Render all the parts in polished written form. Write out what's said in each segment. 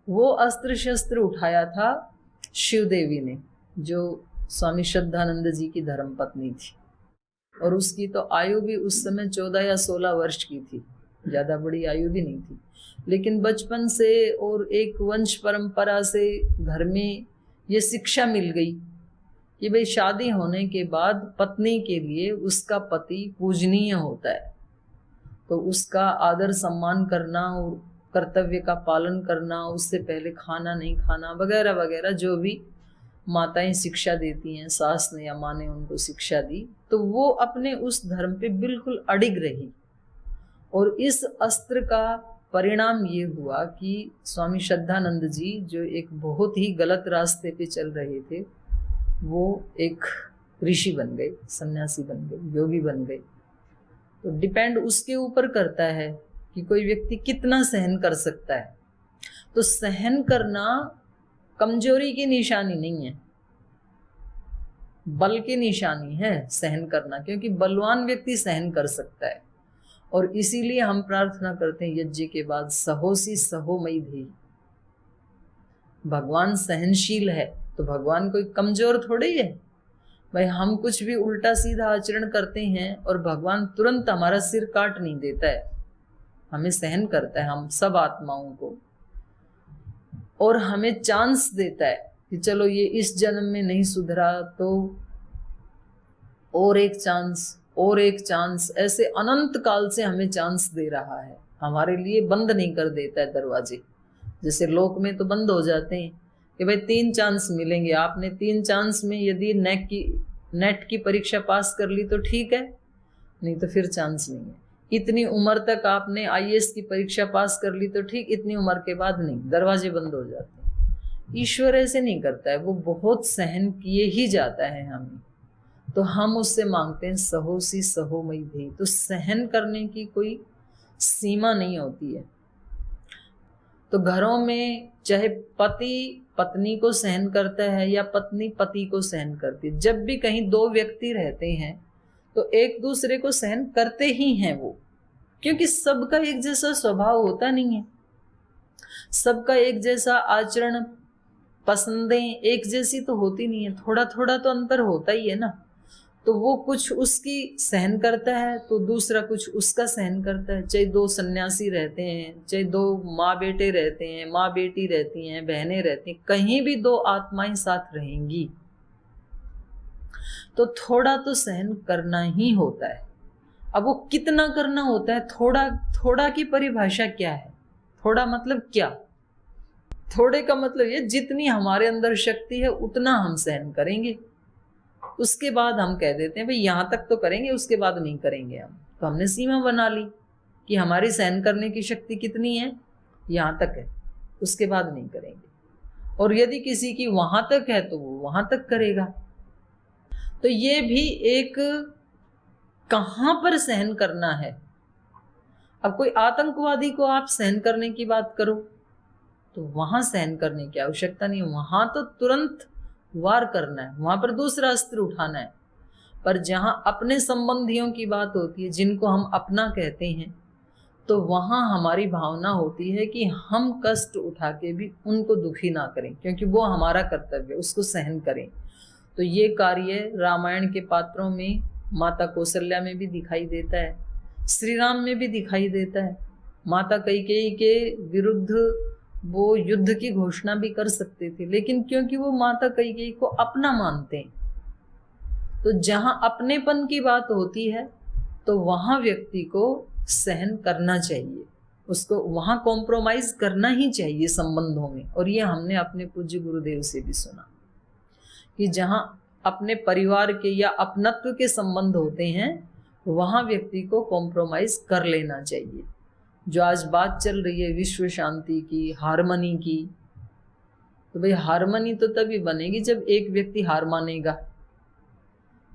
वो अस्त्र शस्त्र उठाया था शिव देवी ने, जो स्वामी श्रद्धानंद जी की धर्मपत्नी थी, और उसकी तो आयु भी उस समय 14 या 16 वर्ष की थी, ज्यादा बड़ी आयु भी नहीं थी। लेकिन बचपन से और एक वंश परंपरा से घर में ये शिक्षा मिल गई कि भाई शादी होने के बाद पत्नी के लिए उसका पति पूजनीय होता है, तो उसका आदर सम्मान करना और कर्तव्य का पालन करना, उससे पहले खाना नहीं खाना वगैरह वगैरह, जो भी माताएं शिक्षा देती हैं, सास ने या माँ ने उनको शिक्षा दी, तो वो अपने उस धर्म पे बिल्कुल अडिग रही। और इस अस्त्र का परिणाम ये हुआ कि स्वामी श्रद्धानंद जी, जो एक बहुत ही गलत रास्ते पे चल रहे थे, वो एक ऋषि बन गए, सन्यासी बन गए, योगी बन गए। तो डिपेंड उसके ऊपर करता है कि कोई व्यक्ति कितना सहन कर सकता है। तो सहन करना कमजोरी की निशानी नहीं है, बल की निशानी है सहन करना, क्योंकि बलवान व्यक्ति सहन कर सकता है। और इसीलिए हम प्रार्थना करते हैं यज्ञ के बाद, सहोसी सहो मई धीहि। भगवान सहनशील है तो भगवान कोई कमजोर थोड़ी है। भाई हम कुछ भी उल्टा सीधा आचरण करते हैं और भगवान तुरंत हमारा सिर काट नहीं देता है, हमें सहन करता है, हम सब आत्माओं को, और हमें चांस देता है कि चलो ये इस जन्म में नहीं सुधरा तो और एक चांस, और एक चांस, ऐसे अनंत काल से हमें चांस दे रहा है, हमारे लिए बंद नहीं कर देता है दरवाजे। जैसे लोक में तो बंद हो जाते हैं कि भाई 3 चांस मिलेंगे, आपने 3 चांस में यदि नेट की परीक्षा पास कर ली तो ठीक है, नहीं तो फिर चांस नहीं है। इतनी उम्र तक आपने आईएएस की परीक्षा पास कर ली तो ठीक, इतनी उम्र के बाद नहीं, दरवाजे बंद हो जाते हैं। ईश्वर ऐसे नहीं करता है, वो बहुत सहन किए ही जाता है हमें। तो हम उससे मांगते हैं सहोसी सहो मई धीहि। तो सहन करने की कोई सीमा नहीं होती है। तो घरों में चाहे पति पत्नी को सहन करता है या पत्नी पति को सहन करती है, जब भी कहीं 2 व्यक्ति रहते हैं तो एक दूसरे को सहन करते ही हैं वो, क्योंकि सबका एक जैसा स्वभाव होता नहीं है, सबका एक जैसा आचरण, पसंदें एक जैसी तो होती नहीं है, थोड़ा थोड़ा तो अंतर होता ही है ना। तो वो कुछ उसकी सहन करता है तो दूसरा कुछ उसका सहन करता है। चाहे 2 सन्यासी रहते हैं, चाहे 2 माँ बेटे रहते हैं, माँ बेटी रहती हैं, बहनें रहती हैं, कहीं भी 2 आत्माएं साथ रहेंगी तो थोड़ा तो सहन करना ही होता है। अब वो कितना करना होता है, थोड़ा की परिभाषा क्या है? थोड़ा मतलब क्या? थोड़े का मतलब ये जितनी हमारे अंदर शक्ति है उतना हम सहन करेंगे, उसके बाद हम कह देते हैं भाई यहाँ तक तो करेंगे, उसके बाद नहीं करेंगे हम। तो हमने सीमा बना ली कि हमारी सहन करने की शक्ति कितनी है, यहाँ तक है, उसके बाद नहीं करेंगे। और यदि किसी की वहां तक है तो वो वहां तक करेगा। तो ये भी एक कहां पर सहन करना है। अब कोई आतंकवादी को आप सहन करने की बात करो तो वहां सहन करने की आवश्यकता नहीं, वहां तो तुरंत वार करना है, वहां पर दूसरा अस्त्र उठाना है। पर जहां अपने संबंधियों की बात होती है, जिनको हम अपना कहते हैं, तो वहां हमारी भावना होती है कि हम कष्ट उठा के भी उनको दुखी ना करें, क्योंकि वो हमारा कर्तव्य है, उसको सहन करें। तो ये कार्य रामायण के पात्रों में माता कौशल्या में भी दिखाई देता है, श्री राम में भी दिखाई देता है। माता कैकेयी के विरुद्ध वो युद्ध की घोषणा भी कर सकते थे, लेकिन क्योंकि वो माता कैकेयी को अपना मानते हैं, तो जहां अपनेपन की बात होती है तो वहां व्यक्ति को सहन करना चाहिए, उसको वहां कॉम्प्रोमाइज करना ही चाहिए संबंधों में। और ये हमने अपने पूज्य गुरुदेव से भी सुना कि जहां अपने परिवार के या अपनत्व के संबंध होते हैं वहां व्यक्ति को कॉम्प्रोमाइज कर लेना चाहिए। जो आज बात चल रही है विश्व शांति की, हारमनी की, तो भाई हारमनी तो तभी बनेगी जब एक व्यक्ति हार मानेगा।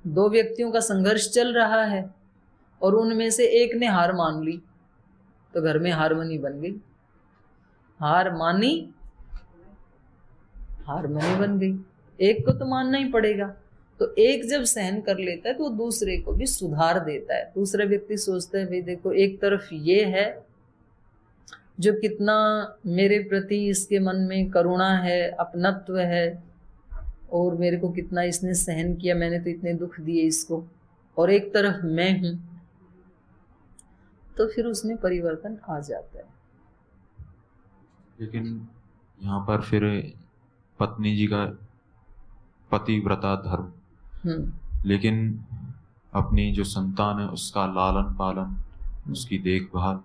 2 व्यक्तियों का संघर्ष चल रहा है और उनमें से एक ने हार मान ली तो घर में हारमनी बन गई, हार मानी हारमनी बन गई। एक को तो मानना ही पड़ेगा। तो एक जब सहन कर लेता है तो दूसरे को भी सुधार देता है। दूसरा व्यक्ति सोचता है भाई देखो एक तरफ ये है जो कितना मेरे प्रति इसके मन में करुणा है, अपनत्व है, और मेरे को कितना इसने सहन किया, मैंने तो इतने दुख दिए इसको, और एक तरफ मैं हूं, तो फिर उसमें परिवर्तन आ जाता है। लेकिन यहाँ पर फिर पत्नी जी का पतिव्रता धर्म, लेकिन अपनी जो संतान है उसका लालन पालन, उसकी देखभाल,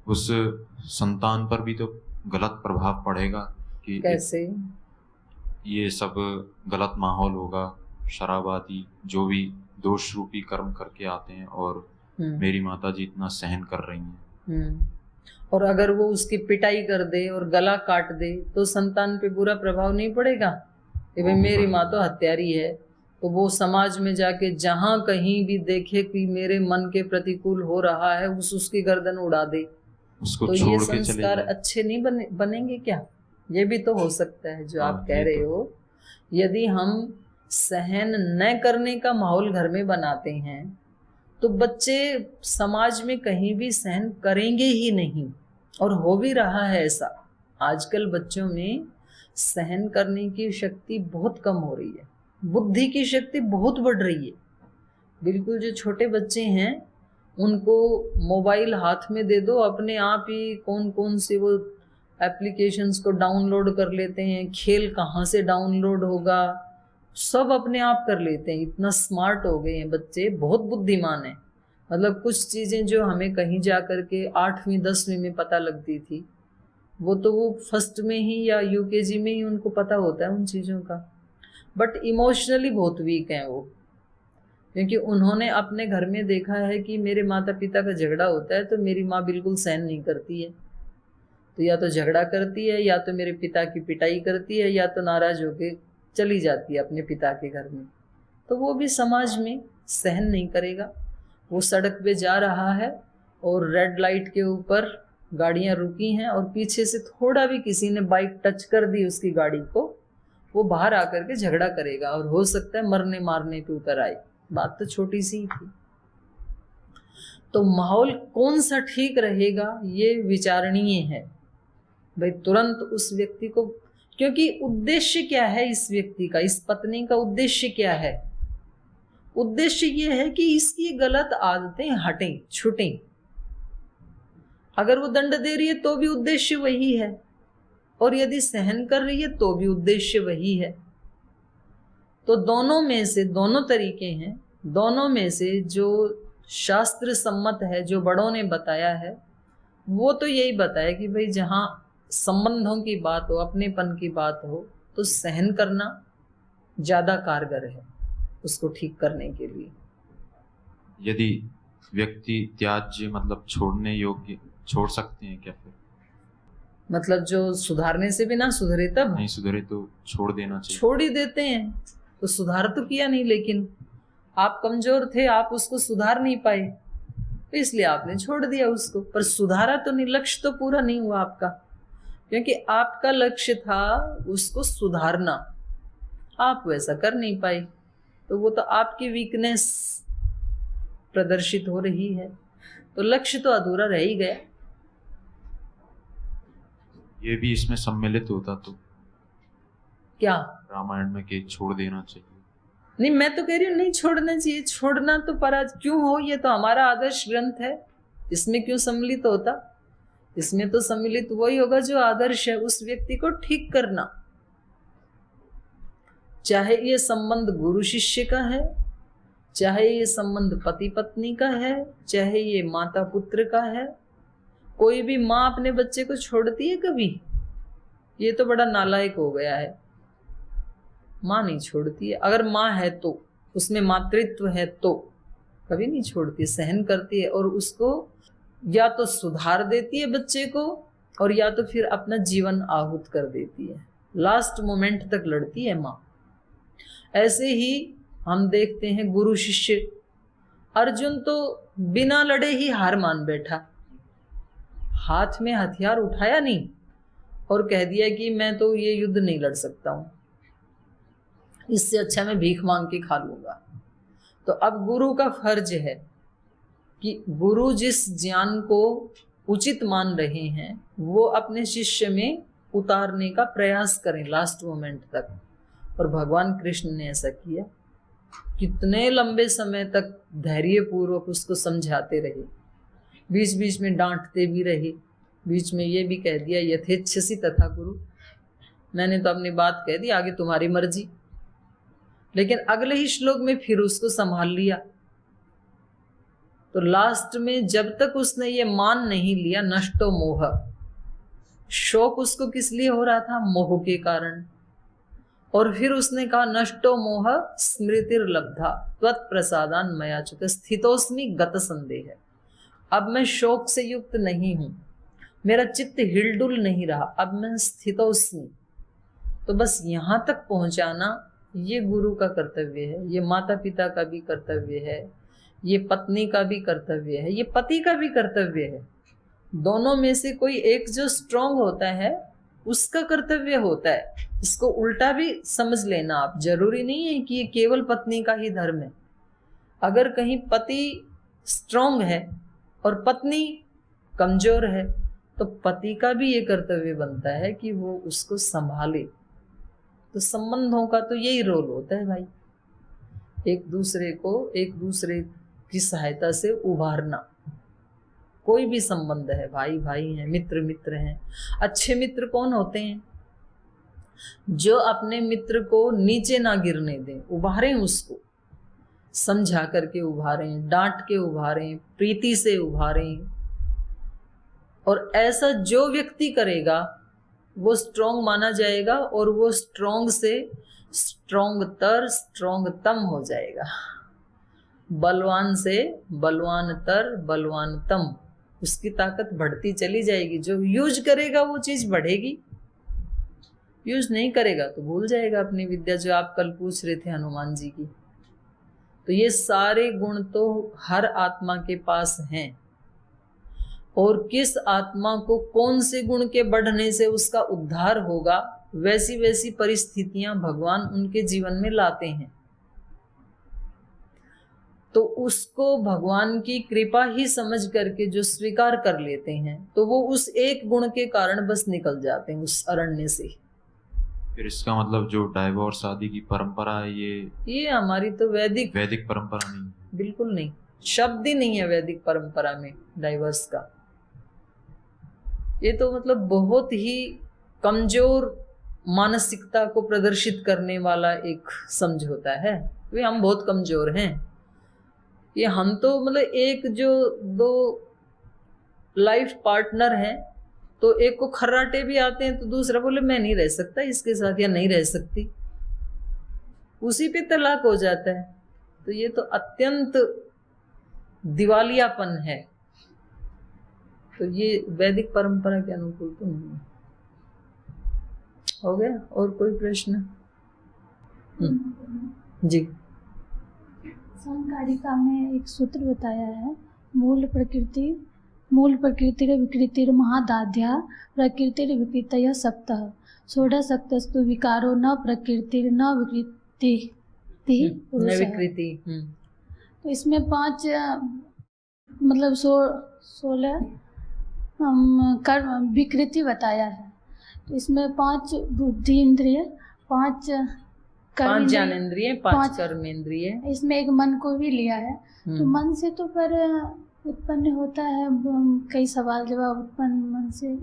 उस संतान पर भी तो गलत प्रभाव पड़ेगा कि कैसे? ये सब गलत माहौल होगा, शराब आदि जो भी दोष रूपी कर्म करके आते हैं, और मेरी माता जी इतना सहन कर रही हैं। और अगर वो उसकी पिटाई कर दे और गला काट दे तो संतान पे बुरा प्रभाव नहीं पड़ेगा कि भाई मेरी माँ तो हत्यारी है, तो वो समाज में जाके जहां कहीं भी देखे कि मेरे मन के प्रतिकूल हो रहा है उसकी गर्दन उड़ा दे, उसको तो छोड़ ये के संस्कार अच्छे नहीं बनेंगे क्या? ये भी तो हो सकता है जो आप कह रहे हो। यदि हम सहन न करने का माहौल घर में बनाते हैं तो बच्चे समाज में कहीं भी सहन करेंगे ही नहीं, और हो भी रहा है ऐसा। आजकल बच्चों में सहन करने की शक्ति बहुत कम हो रही है, बुद्धि की शक्ति बहुत बढ़ रही है। बिल्कुल जो छोटे बच्चे हैं उनको मोबाइल हाथ में दे दो, अपने आप ही कौन कौन से वो एप्लीकेशंस को डाउनलोड कर लेते हैं, खेल कहाँ से डाउनलोड होगा, सब अपने आप कर लेते हैं। इतना स्मार्ट हो गए हैं बच्चे, बहुत बुद्धिमान है। मतलब कुछ चीज़ें जो हमें कहीं जा कर के 8वीं 10वीं में पता लगती थी, वो तो वो फर्स्ट में ही या यूकेजी में ही उनको पता होता है उन चीज़ों का। बट इमोशनली बहुत वीक हैं वो, क्योंकि उन्होंने अपने घर में देखा है कि मेरे माता पिता का झगड़ा होता है तो मेरी माँ बिल्कुल सहन नहीं करती है, तो या तो झगड़ा करती है, या तो मेरे पिता की पिटाई करती है, या तो नाराज होके चली जाती है अपने पिता के घर में। तो वो भी समाज में सहन नहीं करेगा। वो सड़क पे जा रहा है और रेड लाइट के ऊपर गाड़ियां रुकी हैं और पीछे से थोड़ा भी किसी ने बाइक टच कर दी उसकी गाड़ी को, वो बाहर आकर के झगड़ा करेगा और हो सकता है मरने मारने पे उतर आए। बात तो छोटी सी थी। तो माहौल कौन सा ठीक रहेगा ये विचारणीय है भाई। तुरंत उस व्यक्ति को, क्योंकि उद्देश्य क्या है इस व्यक्ति का, इस पत्नी का उद्देश्य क्या है? उद्देश्य ये है कि इसकी गलत आदतें हटें, छूटें। अगर वो दंड दे रही है तो भी उद्देश्य वही है, और यदि सहन कर रही है तो भी उद्देश्य वही है। तो दोनों में से, दोनों तरीके हैं, दोनों में से जो शास्त्र सम्मत है, जो बड़ों ने बताया है, वो तो यही बताया कि भाई जहां संबंधों की बात हो, अपनेपन की बात हो, तो सहन करना ज्यादा कारगर है उसको ठीक करने के लिए। यदि व्यक्ति त्याज्य मतलब छोड़ने योग्य, छोड़ सकते हैं क्या फिर? मतलब जो सुधारने से भी ना सुधरे, तब नहीं सुधरे तो छोड़ देना चाहिए। छोड़ ही देते हैं। तो सुधार तो किया नहीं, लेकिन आप कमजोर थे, आप उसको सुधार नहीं पाए, तो इसलिए आपने छोड़ दिया उसको। पर सुधारा तो नहीं, लक्ष्य तो पूरा नहीं हुआ आपका, क्योंकि आपका लक्ष्य था उसको सुधारना, आप वैसा कर नहीं पाए, तो वो तो आपकी वीकनेस प्रदर्शित हो रही है, तो लक्ष्य तो अधूरा रह ही गया। ये भी इसमें सम्मिलित होता तो क्या रामायण में कि छोड़ देना चाहिए? नहीं, मैं तो कह रही हूँ नहीं छोड़ना चाहिए। छोड़ना तो पराज क्यों हो, ये तो हमारा आदर्श ग्रंथ है, इसमें क्यों सम्मिलित होता? इसमें तो सम्मिलित वही होगा जो आदर्श है, उस व्यक्ति को ठीक करना। चाहे ये संबंध गुरु शिष्य का है, चाहे ये संबंध पति पत्नी का है, चाहे ये माता पुत्र का है। कोई भी माँ अपने बच्चे को छोड़ती है कभी? ये तो बड़ा नालायक हो गया है। माँ नहीं छोड़ती है। अगर माँ है तो, उसमें मातृत्व है तो कभी नहीं छोड़ती, सहन करती है, और उसको या तो सुधार देती है बच्चे को, और या तो फिर अपना जीवन आहूत कर देती है। लास्ट मोमेंट तक लड़ती है माँ। ऐसे ही हम देखते हैं गुरु शिष्य। अर्जुन तो बिना लड़े ही हार मान बैठा, हाथ में हथियार उठाया नहीं और कह दिया कि मैं तो ये युद्ध नहीं लड़ सकता हूं, इससे अच्छा मैं भीख मांग के खा लूंगा। तो अब गुरु का फर्ज है कि गुरु जिस ज्ञान को उचित मान रहे हैं वो अपने शिष्य में उतारने का प्रयास करें लास्ट मोमेंट तक। और भगवान कृष्ण ने ऐसा किया, कितने लंबे समय तक धैर्य पूर्वक उसको समझाते रहे, बीच बीच में डांटते भी रहे, बीच में ये भी कह दिया यथेच्छसि तथा कुरु, मैंने तो अपनी बात कह दी, आगे तुम्हारी मर्जी। लेकिन अगले ही श्लोक में फिर उसको संभाल लिया। तो लास्ट में जब तक उसने ये मान नहीं लिया, नष्टो मोह, शोक उसको किस लिए हो रहा था? मोह के कारण। और फिर उसने कहा नष्टो मोह स्मृतिर्लब्धा त्वत्प्रसादान मयाच्युत स्थितोस्मि गत संदेह। अब मैं शोक से युक्त नहीं हूं, मेरा चित्त हिलडुल नहीं रहा, अब मैं स्थितोस्मि। तो बस यहां तक पहुंचाना ये गुरु का कर्तव्य है, ये माता पिता का भी कर्तव्य है, ये पत्नी का भी कर्तव्य है, ये पति का भी कर्तव्य है। दोनों में से कोई एक जो स्ट्रांग होता है उसका कर्तव्य होता है। इसको उल्टा भी समझ लेना आप, जरूरी नहीं है कि ये केवल पत्नी का ही धर्म है। अगर कहीं पति स्ट्रांग है और पत्नी कमजोर है तो पति का भी ये कर्तव्य बनता है कि वो उसको संभाले। तो संबंधों का तो यही रोल होता है भाई, एक दूसरे को एक दूसरे की सहायता से उभारना। कोई भी संबंध है, भाई भाई हैं, मित्र मित्र हैं। अच्छे मित्र कौन होते हैं? जो अपने मित्र को नीचे ना गिरने दें, उभारें, उसको समझा करके उभारें, डांट के उभारें, प्रीति से उभारें। और ऐसा जो व्यक्ति करेगा वो स्ट्रॉन्ग माना जाएगा और वो स्ट्रॉन्ग से स्ट्रॉन्गतम हो जाएगा। बलवान से बलवानतर बलवानतम, उसकी ताकत बढ़ती चली जाएगी। जो यूज करेगा वो चीज बढ़ेगी, यूज नहीं करेगा तो भूल जाएगा अपनी विद्या। जो आप कल पूछ रहे थे हनुमान जी की, तो ये सारे गुण तो हर आत्मा के पास हैं। और किस आत्मा को कौन से गुण के बढ़ने से उसका उद्धार होगा, वैसी वैसी परिस्थितियां भगवान उनके जीवन में लाते हैं। तो उसको भगवान की कृपा ही समझ करके जो स्वीकार कर लेते हैं, तो वो उस एक गुण के कारण बस निकल जाते हैं उस अरण्य से। फिर इसका मतलब जो डाइवोर्स आदि की परंपरा है, ये हमारी तो वैदिक परंपरा नहीं, बिल्कुल नहीं, शब्द ही नहीं है वैदिक परंपरा में डाइवोर्स का। ये तो मतलब बहुत ही कमजोर मानसिकता को प्रदर्शित करने वाला एक समझौता है। वे हम बहुत कमजोर हैं, ये हम तो मतलब एक जो दो लाइफ पार्टनर हैं तो एक को खर्राटे भी आते हैं तो दूसरा बोले मैं नहीं रह सकता इसके साथ या नहीं रह सकती, उसी पे तलाक हो जाता है। तो ये तो अत्यंत दिवालियापन है। तो ये वैदिक परंपरा के अनुकूल तो नहीं है। हो गया? और कोई प्रश्न? जी। संकारिका में एक सूत्र बताया है, मूल प्रकृतिर विकृतिर महादाध्या प्रकृतिर विकृतय सप्तः षोडश शक्तस्तु विकारो न प्रकृतिर न विकृति विकृति। तो इसमें 5 मतलब 16 कर्म विकृति बताया है। तो इसमें 5 बुद्धि इंद्रिय, 5 ज्ञानेंद्रिय, 5 कर्मेंद्रिय, इसमें एक मन को भी लिया है। तो मन से तो पर उत्पन्न होता है, कई सवाल जवाब उत्पन्न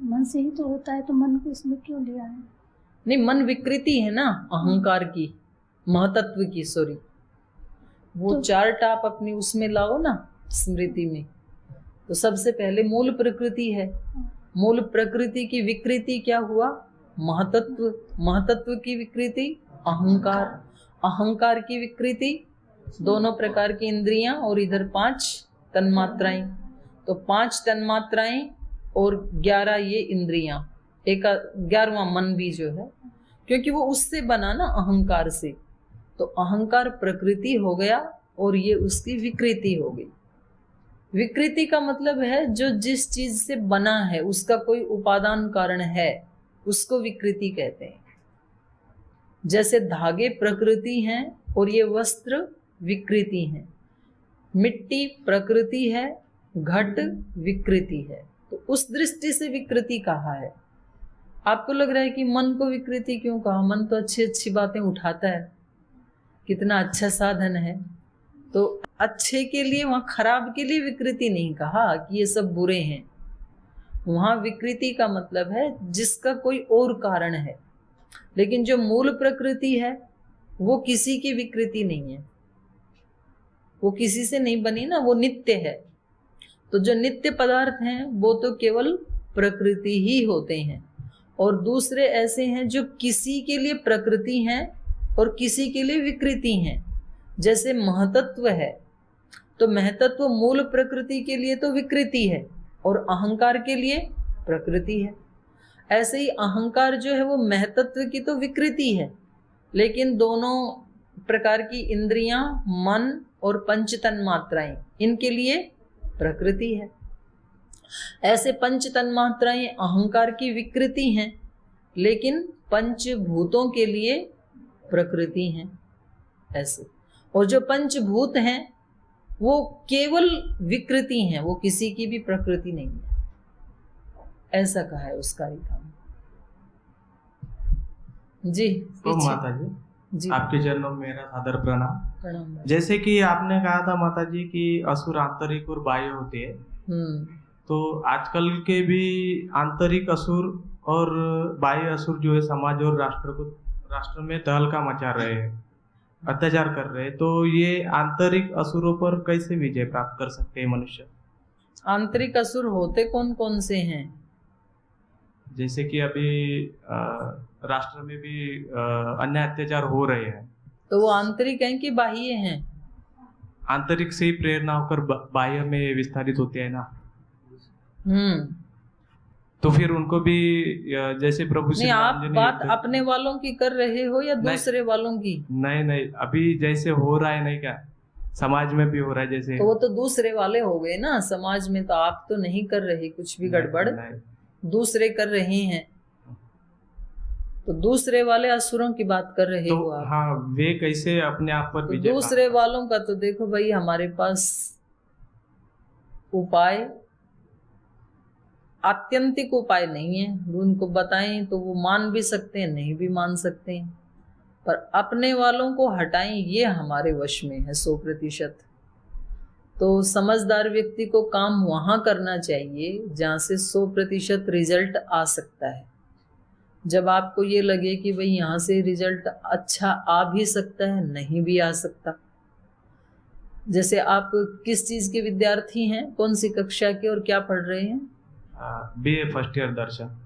मन से ही तो होता है, तो मन को इसमें क्यों लिया है? नहीं, मन विकृति है ना, अहंकार की, महतत्व की, सॉरी। वो तो 4 टाप अपनी उसमें लाओ ना स्मृति में। तो सबसे पहले मूल प्रकृति है। मूल प्रकृति की विकृति क्या हुआ? महतत्व। महतत्व की विकृति अहंकार। अहंकार की विकृति दोनों प्रकार की इंद्रियां और इधर 5 तन्मात्राएं। तो 5 तन्मात्राएं और 11 ये इंद्रियां, एक 11वां मन भी जो है, क्योंकि वो उससे बना ना, अहंकार से। तो अहंकार प्रकृति हो गया और ये उसकी विकृति हो गई। विकृति का मतलब है जो जिस चीज से बना है, उसका कोई उपादान कारण है, उसको विकृति कहते हैं। जैसे धागे प्रकृति हैं और ये वस्त्र विकृति हैं। मिट्टी प्रकृति है, घट विकृति है। तो उस दृष्टि से विकृति कहा है। आपको लग रहा है कि मन को विकृति क्यों कहा? मन तो अच्छी अच्छी बातें उठाता है, कितना अच्छा साधन है। तो अच्छे के लिए, वहां खराब के लिए विकृति नहीं कहा कि ये सब बुरे हैं। वहां विकृति का मतलब है जिसका कोई और कारण है, लेकिन जो मूल प्रकृति है वो किसी की विकृति नहीं है, वो किसी से नहीं बनी ना, वो नित्य है। तो जो नित्य पदार्थ हैं वो तो केवल प्रकृति ही होते हैं, और दूसरे ऐसे हैं जो किसी के लिए प्रकृति हैं और किसी के लिए विकृति हैं। जैसे महतत्व है, तो महतत्व मूल प्रकृति के लिए तो विकृति है और अहंकार के लिए प्रकृति है। ऐसे ही अहंकार जो है वो महतत्व की तो विकृति है, लेकिन दोनों प्रकार की इंद्रियां, मन और पंच तन्मात्राएं, इनके लिए प्रकृति है। ऐसे पंच तन्मात्राएं अहंकार की विकृति हैं, लेकिन पंचभूतों के लिए प्रकृति हैं ऐसे। और जो पंचभूत हैं वो केवल विकृति हैं, वो किसी की भी प्रकृति नहीं है, ऐसा कहा है उस कारिका में। जी तो माता जी, आपके चरणों में मेरा सादर प्रणाम। प्रणाम। जैसे कि आपने कहा था माता जी कि असुर आंतरिक और बाह्य होते हैं, तो आजकल के भी आंतरिक असुर और बाह्य असुर जो है समाज और राष्ट्र में तहलका मचा रहे हैं, अत्याचार कर रहे हैं। तो ये आंतरिक असुरों पर कैसे विजय प्राप्त कर सकते हैं मनुष्य? आंतरिक असुर होते कौन कौन से हैं? जैसे कि अभी राष्ट्र में भी अन्य अत्याचार हो रहे हैं, तो वो आंतरिक हैं कि बाह्य हैं? आंतरिक से ही प्रेरणा होकर बाह्य में विस्तारित होते हैं ना। तो फिर उनको भी जैसे प्रभु नहीं, आप बात अपने वालों की कर रहे हो या दूसरे वालों की? नहीं, अभी जैसे हो रहा है, नहीं क्या समाज में भी हो रहा है जैसे, तो वो तो दूसरे वाले हो गए ना। समाज में तो आप तो नहीं कर रहे कुछ भी गड़बड़, दूसरे कर रहे हैं। तो दूसरे वाले असुरों की बात कर रहे हो आप। हाँ, वे कैसे अपने आप पर तो दूसरे वालों का तो देखो भाई, हमारे पास उपाय, आत्यंतिक उपाय नहीं है। उनको बताएं तो वो मान भी सकते हैं, नहीं भी मान सकते हैं, पर अपने वालों को हटाएं ये हमारे वश में है 100%। तो समझदार व्यक्ति को काम वहां करना चाहिए जहां से 100% रिजल्ट आ सकता है। जब आपको ये लगे कि भाई यहाँ से रिजल्ट अच्छा आ भी सकता है, नहीं भी आ सकता। जैसे आप किस चीज के विद्यार्थी हैं, कौन सी कक्षा के, और क्या पढ़ रहे हैं? बीए फर्स्ट ईयर दर्शन।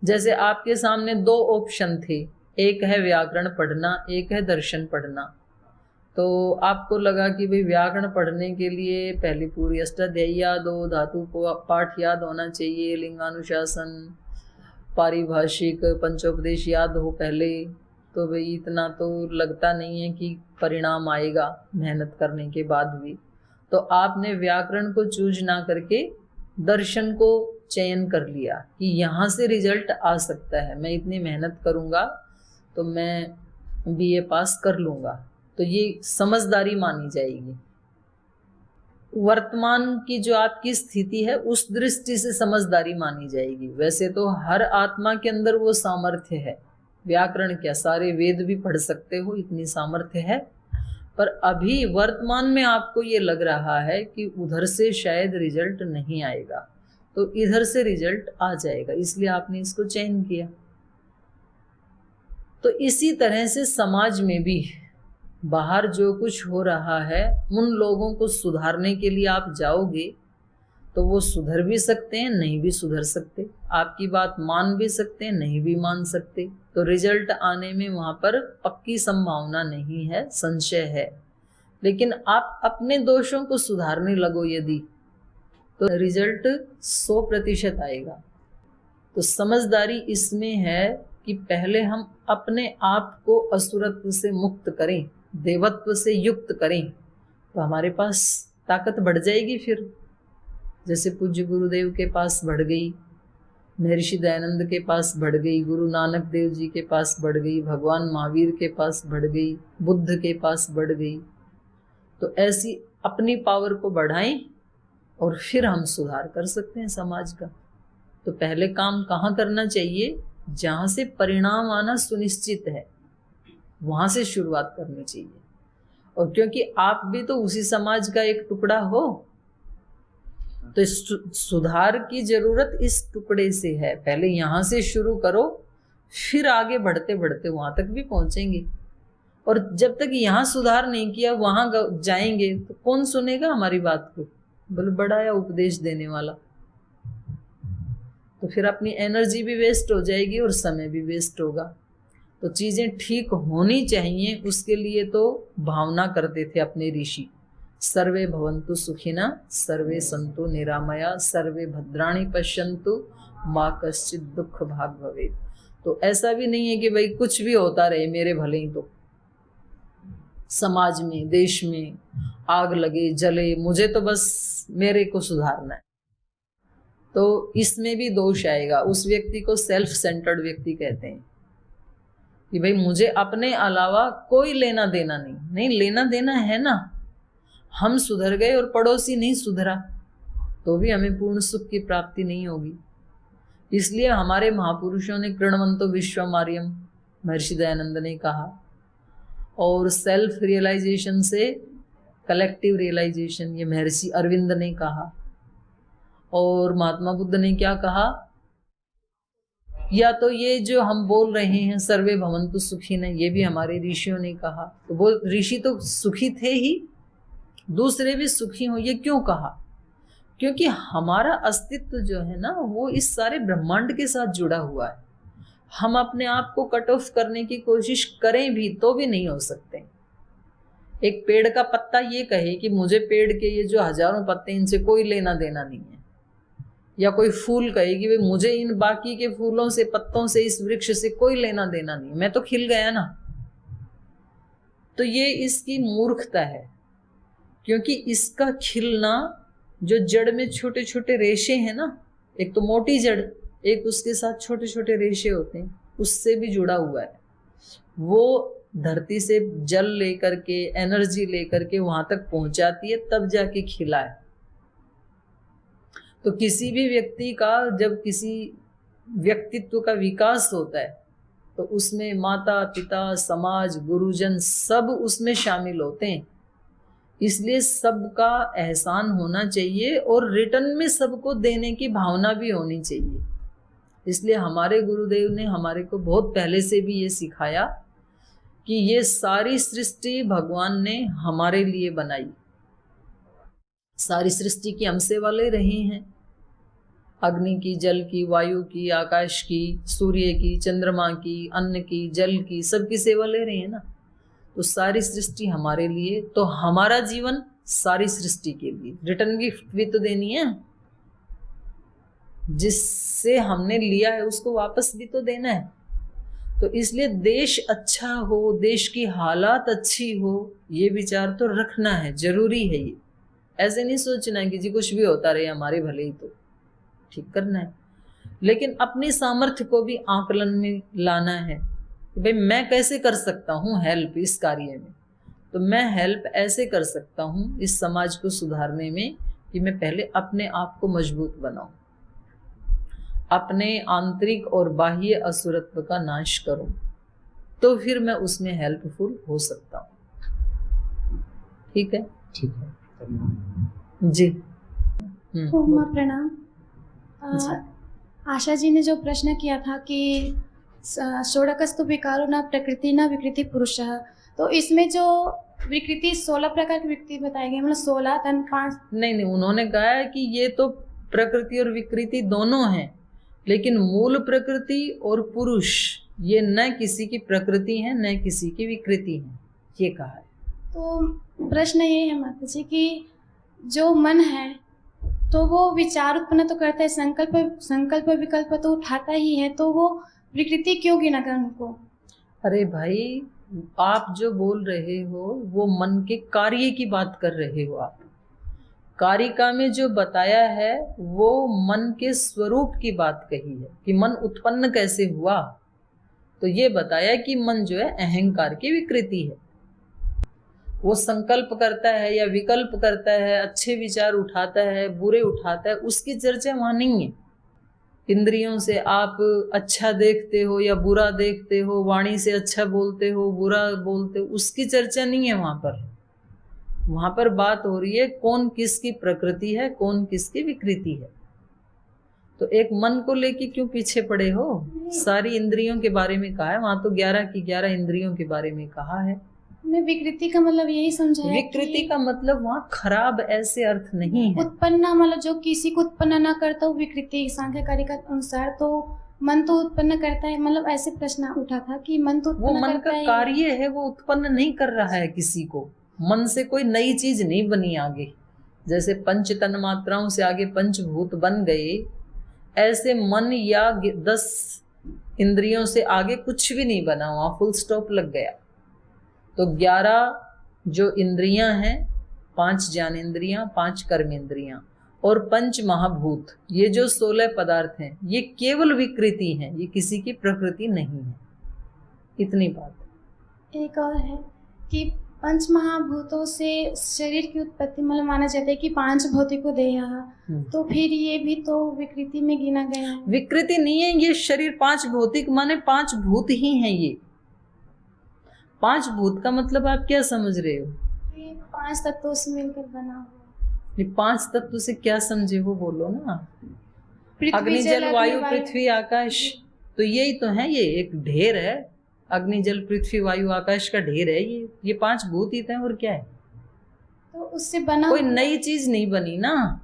जैसे आपके सामने 2 ऑप्शन थे, एक है व्याकरण पढ़ना, एक है दर्शन पढ़ना। तो आपको लगा कि भाई व्याकरण पढ़ने के लिए पहली पूरी अष्टाध्यायी याद हो, धातु को पाठ याद होना चाहिए, लिंगानुशासन, पारिभाषिक, पंचोपदेश याद हो पहले। तो भाई इतना तो लगता नहीं है कि परिणाम आएगा मेहनत करने के बाद भी। तो आपने व्याकरण को चूज ना करके दर्शन को चयन कर लिया कि यहाँ से रिजल्ट आ सकता है, मैं इतनी मेहनत करूँगा तो मैं बीए पास कर लूँगा। तो ये समझदारी मानी जाएगी। वर्तमान की जो आपकी स्थिति है उस दृष्टि से समझदारी मानी जाएगी। वैसे तो हर आत्मा के अंदर वो सामर्थ्य है, व्याकरण क्या सारे वेद भी पढ़ सकते हो, इतनी सामर्थ्य है। पर अभी वर्तमान में आपको ये लग रहा है कि उधर से शायद रिजल्ट नहीं आएगा, तो इधर से रिजल्ट आ जाएगा, इसलिए आपने इसको चयन किया। तो इसी तरह से समाज में भी बाहर जो कुछ हो रहा है, उन लोगों को सुधारने के लिए आप जाओगे तो वो सुधर भी सकते हैं, नहीं भी सुधर सकते, आपकी बात मान भी सकते हैं, नहीं भी मान सकते। तो रिजल्ट आने में वहाँ पर पक्की संभावना नहीं है, संशय है। लेकिन आप अपने दोषों को सुधारने लगो यदि, तो रिजल्ट 100% आएगा। तो समझदारी इसमें है कि पहले हम अपने आप को असुरत्व से मुक्त करें, देवत्व से युक्त करें, तो हमारे पास ताकत बढ़ जाएगी। फिर जैसे पूज्य गुरुदेव के पास बढ़ गई, महर्षि दयानंद के पास बढ़ गई, गुरु नानक देव जी के पास बढ़ गई, भगवान महावीर के पास बढ़ गई, बुद्ध के पास बढ़ गई। तो ऐसी अपनी पावर को बढ़ाएं और फिर हम सुधार कर सकते हैं समाज का। तो पहले काम कहाँ करना चाहिए? जहाँ से परिणाम आना सुनिश्चित है, वहाँ से शुरुआत करनी चाहिए। और क्योंकि आप भी तो उसी समाज का एक टुकड़ा हो, तो सुधार की जरूरत इस टुकड़े से है। पहले यहाँ से शुरू करो, फिर आगे बढ़ते बढ़ते वहां तक भी पहुंचेंगे। और जब तक यहाँ सुधार नहीं किया वहां जाएंगे तो कौन सुनेगा हमारी बात को? बोले बड़ा या उपदेश देने वाला। तो फिर अपनी एनर्जी भी वेस्ट हो जाएगी और समय भी वेस्ट होगा। तो चीजें ठीक होनी चाहिए, उसके लिए तो भावना करते थे अपने ऋषि। सर्वे भवन्तु सुखिना, सर्वे सन्तु निरामया, सर्वे भद्राणि पश्यन्तु, माँ कश्चित् दुख भाग भवेत्। तो ऐसा भी नहीं है कि भाई कुछ भी होता रहे मेरे भले ही। तो समाज में, देश में आग लगे जले, मुझे तो बस मेरे को सुधारना है, तो इसमें भी दोष आएगा। उस व्यक्ति को सेल्फ सेंटर्ड व्यक्ति कहते हैं कि भाई मुझे अपने अलावा कोई लेना देना नहीं। नहीं, लेना देना है ना। हम सुधर गए और पड़ोसी नहीं सुधरा तो भी हमें पूर्ण सुख की प्राप्ति नहीं होगी। इसलिए हमारे महापुरुषों ने कृण्वन्तो विश्वमार्यम, महर्षि दयानंद ने कहा, और सेल्फ रियलाइजेशन से कलेक्टिव रियलाइजेशन, ये महर्षि अरविंद ने कहा। और महात्मा बुद्ध ने क्या कहा? या तो ये जो हम बोल रहे हैं सर्वे भवन्तु सुखिनः, ये भी हमारे ऋषियों ने कहा। तो वो ऋषि तो सुखी थे ही, दूसरे भी सुखी हों। ये क्यों कहा? क्योंकि हमारा अस्तित्व जो है ना, वो इस सारे ब्रह्मांड के साथ जुड़ा हुआ है। हम अपने आप को कट ऑफ करने की कोशिश करें भी तो भी नहीं हो सकते। एक पेड़ का पत्ता ये कहे कि मुझे पेड़ के ये जो हजारों पत्ते, इनसे कोई लेना देना नहीं है, या कोई फूल कहे कि भाई मुझे इन बाकी के फूलों से, पत्तों से, इस वृक्ष से कोई लेना देना नहीं, मैं तो खिल गया ना, तो ये इसकी मूर्खता है। क्योंकि इसका खिलना, जो जड़ में छोटे छोटे रेशे हैं ना, एक तो मोटी जड़, एक उसके साथ छोटे छोटे रेशे होते हैं, उससे भी जुड़ा हुआ है। वो धरती से जल लेकर के, एनर्जी लेकर के वहां तक पहुंचाती है, तब जाके खिला है। तो किसी भी व्यक्ति का, जब किसी व्यक्तित्व का विकास होता है तो उसमें माता पिता, समाज, गुरुजन सब उसमें शामिल होते हैं। इसलिए सबका एहसान होना चाहिए और रिटर्न में सबको देने की भावना भी होनी चाहिए। इसलिए हमारे गुरुदेव ने हमारे को बहुत पहले से भी ये सिखाया कि ये सारी सृष्टि भगवान ने हमारे लिए बनाई। सारी सृष्टि की हम सेवा ले रहे हैं, अग्नि की, जल की, वायु की, आकाश की, सूर्य की, चंद्रमा की, अन्न की, जल की, सबकी सेवा ले रहे हैं ना। तो सारी सृष्टि हमारे लिए, तो हमारा जीवन सारी सृष्टि के लिए। रिटर्न गिफ्ट भी तो देनी है, जिससे हमने लिया है उसको वापस भी तो देना है। तो इसलिए देश अच्छा हो, देश की हालात अच्छी हो, ये विचार तो रखना है, जरूरी है। ये ऐसे नहीं सोचना है कि जी कुछ भी होता रहे हमारे भले ही, तो ठीक करना है। लेकिन अपनी सामर्थ्य को भी आकलन में लाना है कि भाई मैं कैसे कर सकता हूँ हेल्प इस कार्य में। तो मैं हेल्प ऐसे कर सकता हूँ इस समाज को सुधारने में कि मैं पहले अपने आप को मजबूत बनाऊं, अपने आंतरिक और बाह्य असुरत्व का नाश करूं, तो फिर मैं उसमें हेल्पफुल हो सकता हूँ। ठीक है? ठीक है जी। प्रणाम। आशा जी ने जो प्रश्न किया था कि षोडशस्तु विकारो न प्रकृति न विकृति पुरुषः, तो इसमें जो विकृति 16 प्रकार की विकृति बताई गई, मतलब 16 तन 5। नहीं, उन्होंने कहा है कि ये तो प्रकृति और विकृति दोनों हैं, लेकिन मूल प्रकृति और पुरुष ये न किसी की प्रकृति है न किसी की विकृति है, ये कहा है। तो प्रश्न ये है माता जी कि जो मन है तो वो विचार उत्पन्न तो करता है, संकल्प विकल्प तो उठाता ही है, तो वो विकृति क्यों गिना कर उनको? अरे भाई, आप जो बोल रहे हो वो मन के कार्य की बात कर रहे हो। आप कारिका में जो बताया है वो मन के स्वरूप की बात कही है कि मन उत्पन्न कैसे हुआ। तो ये बताया कि मन जो है अहंकार की विकृति है, वो संकल्प करता है या विकल्प करता है, अच्छे विचार उठाता है, बुरे उठाता है, उसकी चर्चा वहां नहीं है। इंद्रियों से आप अच्छा देखते हो या बुरा देखते हो, वाणी से अच्छा बोलते हो, बुरा बोलते हो, उसकी चर्चा नहीं है वहां पर। वहां पर बात हो रही है कौन किसकी प्रकृति है, कौन किसकी विकृति है। तो एक मन को लेके क्यों पीछे पड़े हो? सारी इंद्रियों के बारे में कहा है वहां, तो 11 की 11 इंद्रियों के बारे में कहा है। हमने विकृति का मतलब यही समझा है विकृति का मतलब वहां खराब ऐसे अर्थ नहीं है। उत्पन्न, मतलब जो किसी को उत्पन्न ना करता वो विकृति, सांख्यकारी के अनुसार। तो मन तो उत्पन्न करता है, मतलब ऐसे प्रश्न उठा था कि मन तो वो मन का कार्य है, वो उत्पन्न नहीं कर रहा है किसी को। मन से कोई नई चीज नहीं बनी आगे। जैसे पंच तन मात्राओं से आगे पंचभूत बन गए, ऐसे मन या 10 इंद्रियों से आगे कुछ भी नहीं बना, वहां फुल स्टॉप लग गया। तो 11 जो इंद्रियां हैं, 5 ज्ञानेंद्रियां, 5 कर्मेंद्रियां और 5 महाभूत, ये जो 16 पदार्थ हैं, ये केवल विकृति हैं, ये किसी की प्रकृति नहीं है। इतनी बात। एक और है कि 5 महाभूतों से शरीर की उत्पत्ति, मतलब माना जाता है कि 5 भौतिको देह, तो फिर ये भी तो विकृति में गिना गया है। विकृति नहीं है ये शरीर। 5 भौतिक माने 5 भूत ही हैं ये। 5 भूत का मतलब आप क्या समझ रहे हो? ये 5 तत्वों से मिलकर बना हुआ। ये 5 तत्व से क्या समझे वो बोलो ना। पृथ्वी, अग्नि जल वायु पृथ्वी आकाश, तो यही तो है। ये एक ढेर है, अग्नि जल पृथ्वी वायु आकाश का ढेर है ये 5 भूत ही थे, और क्या है? तो उससे बना कोई नई चीज नहीं बनी ना।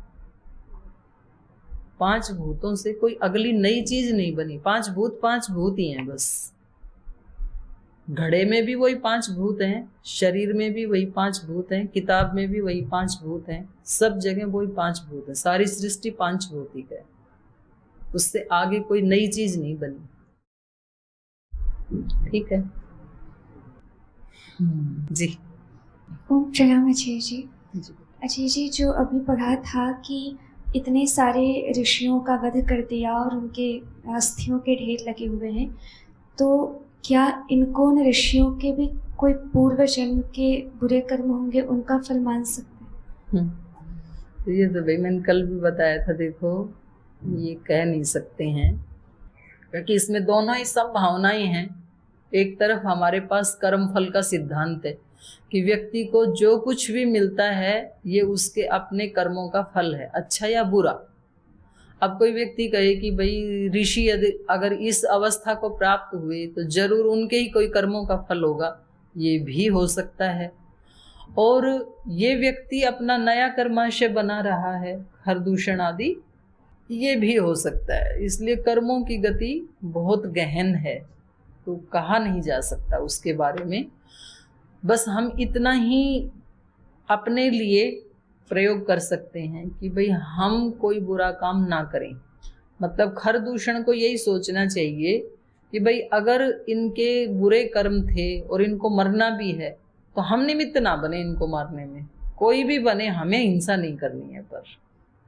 5 भूतों से कोई अगली नई चीज नहीं बनी। 5 भूत ही हैं बस। घड़े में भी वही 5 भूत हैं, शरीर में भी वही 5 भूत हैं, किताब में भी वही 5 भूत हैं, सब जगह वही 5 भूत हैं। सारी सृष्टि 5 भूतिक है, उससे आगे कोई नई चीज नहीं बनी। ठीक है जी। ओम प्रणाम अजय जी। अजय जी, जो अभी पढ़ा था कि इतने सारे ऋषियों का वध कर दिया और उनके अस्थियों के ढेर लगे हुए हैं, तो क्या इनको उन ऋषियों के भी कोई पूर्व जन्म के बुरे कर्म होंगे, उनका फल मान सकते हैं? तो ये तो भाई मैंने कल भी बताया था। देखो, ये कह नहीं सकते हैं, क्योंकि इसमें दोनों ही संभावनाएं हैं। एक तरफ हमारे पास कर्म फल का सिद्धांत है कि व्यक्ति को जो कुछ भी मिलता है ये उसके अपने कर्मों का फल है, अच्छा या बुरा। अब कोई व्यक्ति कहे कि भाई ऋषि अगर इस अवस्था को प्राप्त हुए तो जरूर उनके ही कोई कर्मों का फल होगा, ये भी हो सकता है। और ये व्यक्ति अपना नया कर्माशय बना रहा है, हरदूषण आदि, ये भी हो सकता है। इसलिए कर्मों की गति बहुत गहन है, तो कहा नहीं जा सकता उसके बारे में। बस हम इतना ही अपने लिए प्रयोग कर सकते हैं कि भाई हम कोई बुरा काम ना करें। मतलब खरदूषण को यही सोचना चाहिए कि भाई अगर इनके बुरे कर्म थे और इनको मरना भी है तो हम निमित्त ना बने इनको मारने में। कोई भी बने, हमें हिंसा नहीं करनी है, पर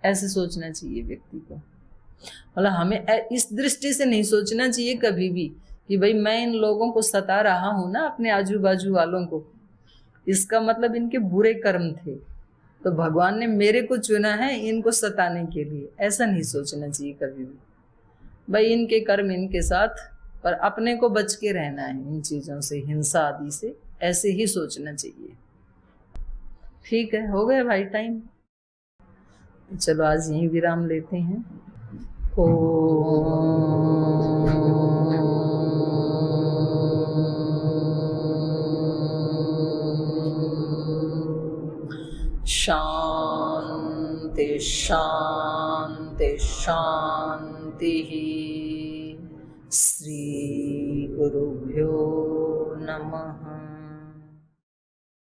ऐसे सोचना चाहिए व्यक्ति को। मतलब हमें इस दृष्टि से नहीं सोचना चाहिए कभी भी कि भाई मैं इन लोगों को सता रहा हूं ना, अपने आजू बाजू वालों को, इसका मतलब इनके बुरे कर्म थे तो भगवान ने मेरे को चुना है इनको सताने के लिए। ऐसा नहीं सोचना चाहिए कभी भी। भाई इनके कर्म इनके साथ, पर अपने को बच के रहना है इन चीज़ों से, हिंसा आदि से, ऐसे ही सोचना चाहिए। ठीक है, हो गया भाई टाइम, तो चलो आज यहीं विराम लेते हैं। शांति शांति शांति। श्री गुरुभ्यो नमः।